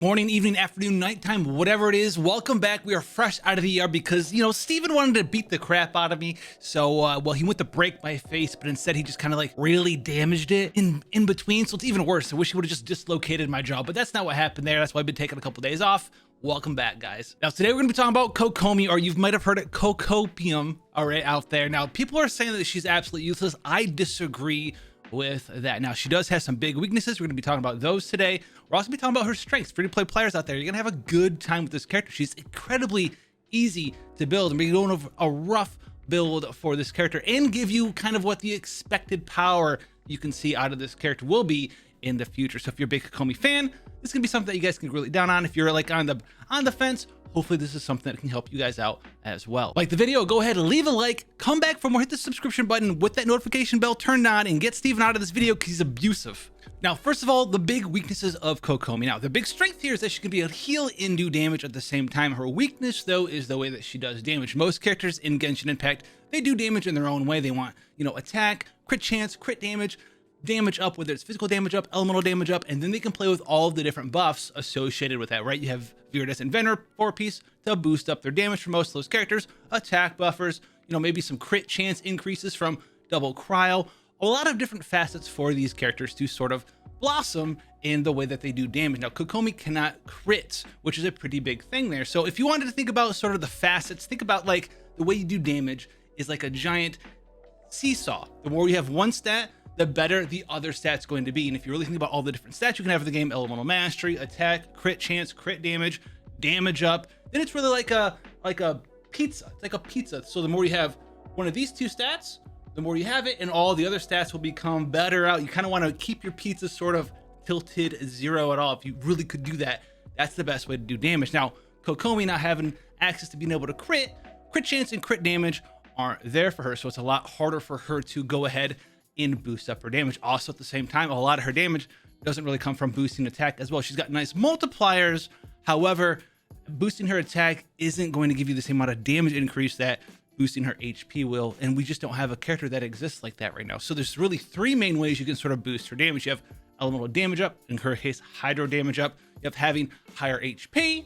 Morning, evening, afternoon, nighttime, whatever it is, welcome back. We are fresh out of the ER because, Steven wanted to beat the crap out of me. So, he went to break my face, but instead he just kind of like really damaged it in between. So it's even worse. I wish he would have just dislocated my jaw, but that's not what happened there. That's why I've been taking a couple days off. Welcome back, guys. Now, today we're going to be talking about Kokomi, or you might have heard it, Kokopium, all right, out there. Now, people are saying that she's absolutely useless. I disagree with that. Now, she does have some big weaknesses. We're going to be talking about those today. We're also going to be talking about her strengths. Free-to-play players out there, you're going to have a good time with this character. She's incredibly easy to build, and we're going over a rough build for this character and give you kind of what the expected power you can see out of this character will be in the future. So if you're a big Kokomi fan, this is going to be something that you guys can really down on. If you're like on the fence, hopefully this is something that can help you guys out as well. Like the video, go ahead and leave a like, come back for more, hit the subscription button with that notification bell turned on, and get Steven out of this video because he's abusive. Now, first of all, the big weaknesses of Kokomi. Now, the big strength here is that she can be able to heal and do damage at the same time. Her weakness, though, is the way that she does damage. Most characters in Genshin Impact, they do damage in their own way. They want, attack, crit chance, crit damage up, whether it's physical damage up, elemental damage up, and then they can play with all of the different buffs associated with that, right? You have Viridescent Vendor 4-piece to boost up their damage for most of those characters, attack buffers, maybe some crit chance increases from double cryo, a lot of different facets for these characters to sort of blossom in the way that they do damage. Now, Kokomi cannot crit, which is a pretty big thing there. So if you wanted to think about sort of the facets, think about like the way you do damage is like a giant seesaw. The more you have one stat, the better the other stat's going to be. And if you really think about all the different stats you can have in the game, elemental mastery, attack, crit chance, crit damage, damage up, then it's really like a pizza. It's like a pizza. So the more you have one of these two stats, the more you have it, and all the other stats will become better out. You kind of want to keep your pizza sort of tilted zero at all. If you really could do that, that's the best way to do damage. Now, Kokomi not having access to being able to crit chance and crit damage aren't there for her. So it's a lot harder for her to go ahead and boost up her damage. Also, at the same time, a lot of her damage doesn't really come from boosting attack as well. She's got nice multipliers. However, boosting her attack isn't going to give you the same amount of damage increase that boosting her HP will, and we just don't have a character that exists like that right now. So there's really three main ways you can sort of boost her damage. You have elemental damage up, in her case, hydro damage up. You have having higher HP.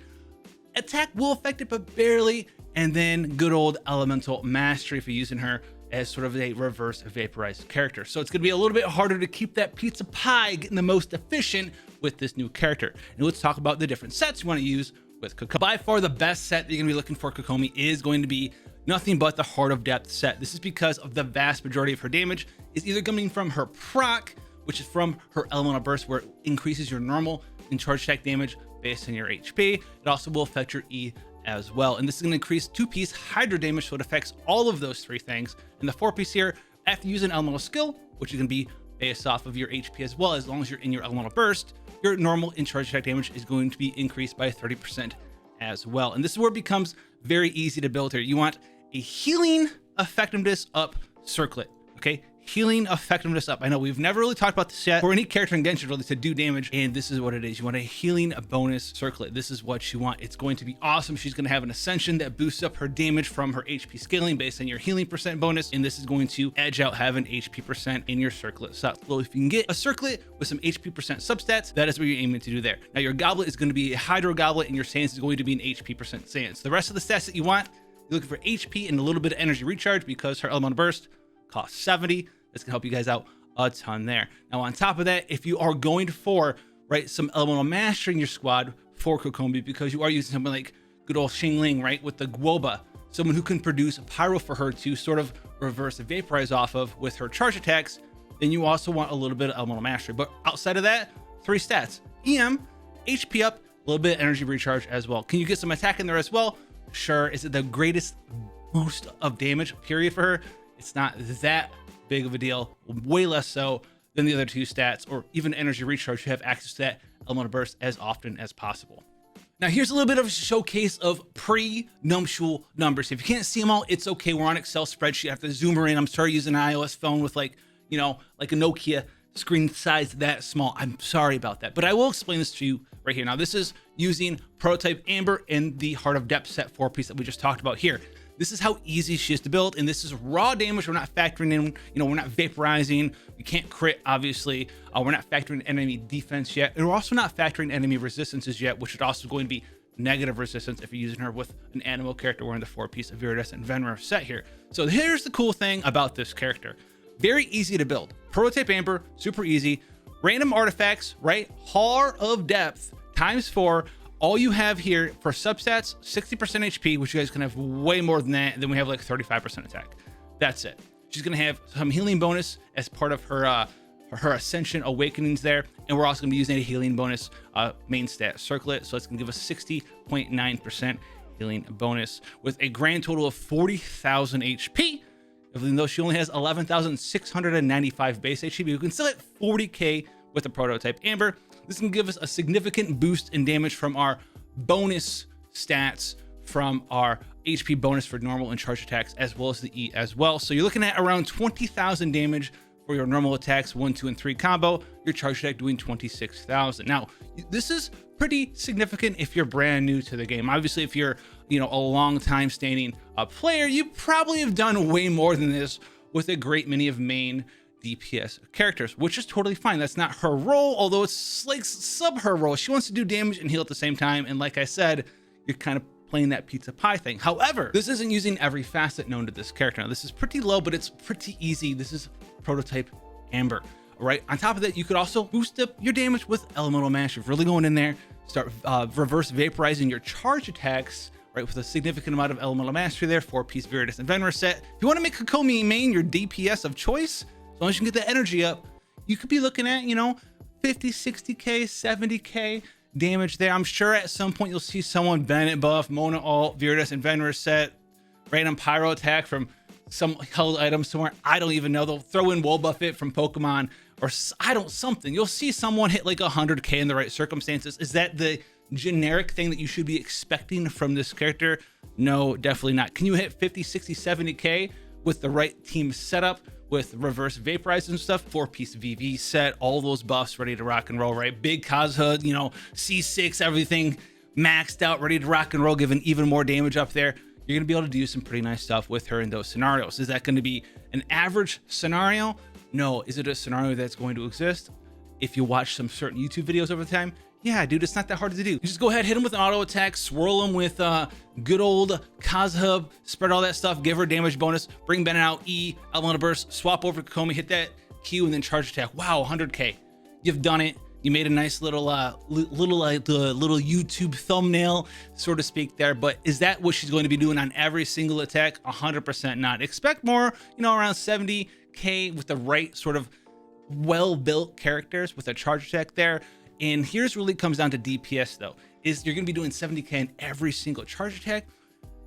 Attack will affect it, but barely. And then good old elemental mastery if you're using her as sort of a reverse vaporized character. So it's going to be a little bit harder to keep that pizza pie getting the most efficient with this new character. And let's talk about the different sets you want to use with Kokomi. By far the best set that you're going to be looking for Kokomi is going to be nothing but the Heart of Depth set. This is because of the vast majority of her damage is either coming from her proc, which is from her elemental burst, where it increases your normal and charge attack damage based on your HP. It also will affect your E as well. And this is going to increase 2-piece hydro damage, so it affects all of those three things. And the 4-piece here, after using elemental skill, which is going to be based off of your HP as well, as long as you're in your elemental burst, your normal and charge attack damage is going to be increased by 30% as well. And this is where it becomes very easy to build here. You want a healing effectiveness up circlet, okay? Healing effectiveness up. I know we've never really talked about this yet for any character in Genshin really to do damage, and this is what it is. You want a healing bonus circlet. This is what you want. It's going to be awesome. She's going to have an ascension that boosts up her damage from her HP scaling based on your healing percent bonus, and this is going to edge out having HP percent in your circlet. So if you can get a circlet with some HP percent substats, that is what you're aiming to do there. Now your goblet is going to be a hydro goblet, and your sands is going to be an HP percent sands. The rest of the stats that you want, you're looking for HP and a little bit of energy recharge because her elemental burst costs 70. That's gonna help you guys out a ton there. Now, on top of that, if you are going for some elemental mastery in your squad for Kokomi, because you are using someone like good old Xingling, right, with the Guoba, someone who can produce pyro for her to sort of reverse and vaporize off of with her charge attacks, then you also want a little bit of elemental mastery. But outside of that, three stats: EM, HP up, a little bit of energy recharge as well. Can you get some attack in there as well? Sure. Is it the greatest most of damage period for her? It's not that big of a deal, way less so than the other two stats, or even energy recharge. You have access to that elemental burst as often as possible. Now here's a little bit of a showcase of pre-nuptial numbers. If you can't see them all, it's okay. We're on Excel spreadsheet. I have to zoom her in. I'm sorry using an iOS phone with like a Nokia screen size that small. I'm sorry about that, but I will explain this to you right here. Now this is using prototype Amber in the Heart of Depth set 4-piece that we just talked about here. This is how easy she is to build, and this is raw damage. We're not factoring in, we're not vaporizing. We can't crit, obviously. We're not factoring enemy defense yet, and we're also not factoring enemy resistances yet, which is also going to be negative resistance if you're using her with an animal character wearing the 4-piece of Viridescent Venerer set here. So here's the cool thing about this character. Very easy to build. Prototype Amber, super easy. Random artifacts, right? Heart of Depth ×4. All you have here for substats, 60% HP, which you guys can have way more than that. And then we have like 35% attack. That's it. She's going to have some healing bonus as part of her Ascension Awakenings there. And we're also going to be using a healing bonus main stat Circlet. So it's going to give us 60.9% healing bonus with a grand total of 40,000 HP. Even though she only has 11,695 base HP, you can still hit 40k with the Prototype Amber. This can give us a significant boost in damage from our bonus stats from our HP bonus for normal and charge attacks, as well as the E as well. So you're looking at around 20,000 damage for your normal attacks, 1, 2, and 3 combo. Your charge attack doing 26,000. Now, this is pretty significant if you're brand new to the game. Obviously, if you're a long time standing player, you probably have done way more than this with a great many of main DPS characters, which is totally fine. That's not her role, although it's like sub her role. She wants to do damage and heal at the same time, and like I said, you're kind of playing that pizza pie thing. However, this isn't using every facet known to this character. Now, this is pretty low, but it's pretty easy. This is Prototype Amber. All right, on top of that, you could also boost up your damage with Elemental Mash. You're really going in there, start reverse vaporizing your charge attacks, right, with a significant amount of Elemental Mastery there, 4-piece Viridescent Venerer set. If you want to make Kokomi main your DPS of choice, as long as you can get the energy up, you could be looking at, 50, 60k, 70k damage there. I'm sure at some point you'll see someone Bennett buff, Mona alt, Viridescent Venerer set, random pyro attack from some held item somewhere. I don't even know. They'll throw in Woe Buff It from Pokemon or something. You'll see someone hit like 100k in the right circumstances. Is that the generic thing that you should be expecting from this character? No, definitely not. Can you hit 50, 60, 70k with the right team setup, with reverse vaporize and stuff? 4-piece VV set, all those buffs ready to rock and roll, right? Big Kazhood, C6, everything maxed out, ready to rock and roll, giving even more damage up there. You're gonna be able to do some pretty nice stuff with her in those scenarios. Is that going to be an average scenario? No. Is it a scenario that's going to exist if you watch some certain YouTube videos over time? Yeah, dude, it's not that hard to do. You just go ahead, hit him with an auto attack, swirl him with good old Kazhub, spread all that stuff, give her damage bonus, bring Bennett out, E, Elemental Burst, swap over Kokomi, hit that Q, and then charge attack. Wow, 100k. You've done it. You made a nice little YouTube thumbnail, so to speak there. But is that what she's going to be doing on every single attack? 100% not. Expect more, around 70k with the right sort of well-built characters with a charge attack there. And here's really comes down to DPS though, is you're going to be doing 70k in every single charge attack.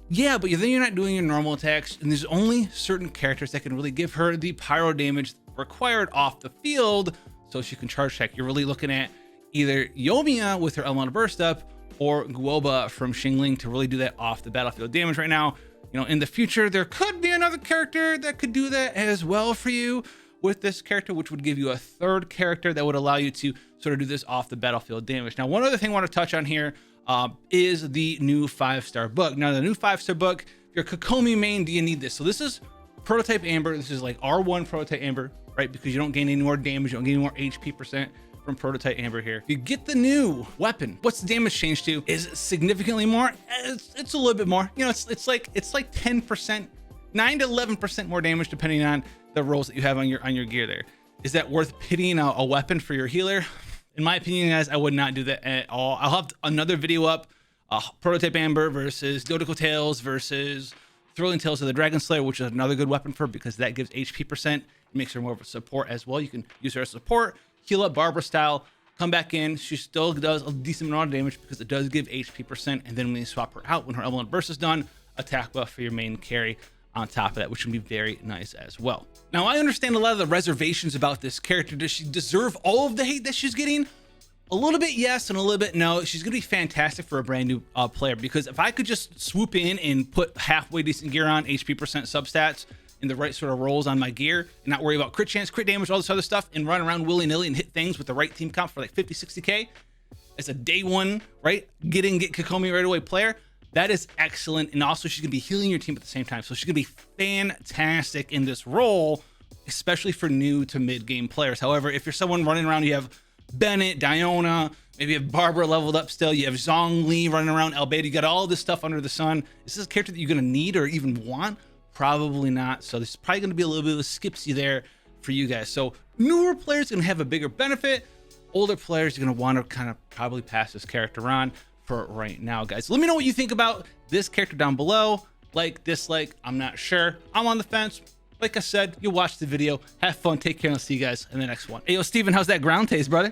Yeah, but then you're not doing your normal attacks, and there's only certain characters that can really give her the pyro damage required off the field so she can charge attack. You're really looking at either Yoimiya with her Elemental Burst up or Guoba from Xingling to really do that off the battlefield damage right now. In the future, there could be another character that could do that as well for you with this character, which would give you a third character that would allow you to sort of do this off the battlefield damage. Now, one other thing I want to touch on here is the new 5-star book. Now, the new 5-star book, if you're Kokomi main, do you need this? So this is Prototype Amber. This is like R1 Prototype Amber, right? Because you don't gain any more damage, you don't gain any more HP percent from Prototype Amber here. If you get the new weapon, what's the damage changed to? Is it significantly more? It's a little bit more. It's like 10%, 9 to 11% more damage depending on the rolls that you have on your gear there. Is that worth pitying a weapon for your healer? In my opinion, guys, I would not do that at all. I'll have another video up, Prototype Amber versus Dodoko Tails versus Thrilling Tales of the Dragon Slayer, which is another good weapon for her because that gives HP percent. It makes her more of a support as well. You can use her as support, heal up Barbara style, come back in. She still does a decent amount of damage because it does give HP percent. And then when you swap her out, when her Elemental Burst is done, attack buff for your main carry on top of that, which can be very nice as well. Now, I understand a lot of the reservations about this character. Does she deserve all of the hate that she's getting? A little bit yes and a little bit no. She's gonna be fantastic for a brand new player, because if I could just swoop in and put halfway decent gear on, HP percent substats, and the right sort of rolls on my gear, and not worry about crit chance, crit damage, all this other stuff, and run around willy-nilly and hit things with the right team comp for like 50, 60k as a day one, right? Get Kokomi right away player, That is excellent. And also she's gonna be healing your team at the same time. So she's gonna be fantastic in this role, especially for new to mid game players. However, if you're someone running around, you have Bennett, Diona, maybe you have Barbara leveled up still, you have Zhongli running around, Albeit, you got all this stuff under the sun. Is this a character that you're gonna need or even want? Probably not. So this is probably gonna be a little bit of a skipsy there for you guys. So newer players are gonna have a bigger benefit. Older players are gonna want to kind of probably pass this character on for right now, guys. Let me know what you think about this character down below. Like, dislike, I'm not sure. I'm on the fence. Like I said, you watch the video, have fun, take care, and I'll see you guys in the next one. Hey, yo, Steven, how's that ground taste, brother?